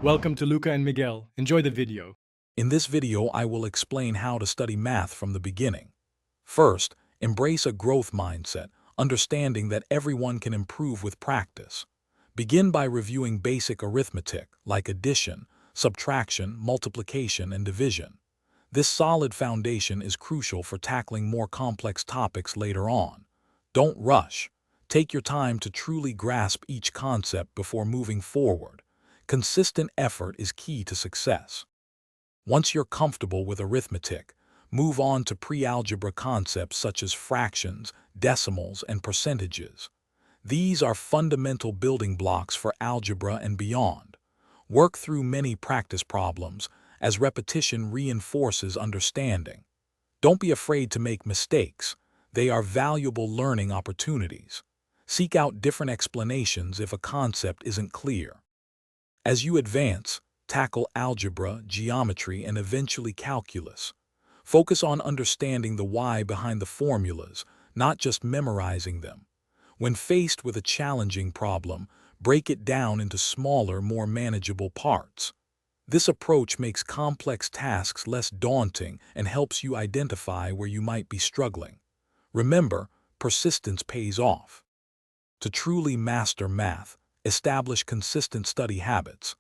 Welcome to Luca and Miguel. Enjoy the video. In this video, I will explain how to study math from the beginning. First, embrace a growth mindset, understanding that everyone can improve with practice. Begin by reviewing basic arithmetic like addition, subtraction, multiplication, and division. This solid foundation is crucial for tackling more complex topics later on. Don't rush. Take your time to truly grasp each concept before moving forward. Consistent effort is key to success. Once you're comfortable with arithmetic, move on to pre-algebra concepts such as fractions, decimals, and percentages. These are fundamental building blocks for algebra and beyond. Work through many practice problems, as repetition reinforces understanding. Don't be afraid to make mistakes. They are valuable learning opportunities. Seek out different explanations if a concept isn't clear. As you advance, tackle algebra, geometry, and eventually calculus. Focus on understanding the why behind the formulas, not just memorizing them. When faced with a challenging problem, break it down into smaller, more manageable parts. This approach makes complex tasks less daunting and helps you identify where you might be struggling. Remember, persistence pays off. To truly master math, establish consistent study habits.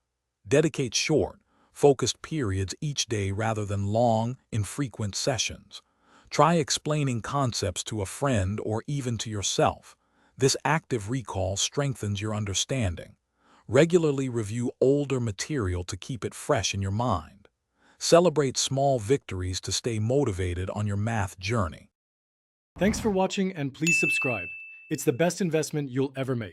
Dedicate short, focused periods each day rather than long, infrequent sessions. Try explaining concepts to a friend or even to yourself. This active recall strengthens your understanding. Regularly review older material to keep it fresh in your mind. Celebrate small victories to stay motivated on your math journey. Thanks for watching and please subscribe. It's the best investment you'll ever make.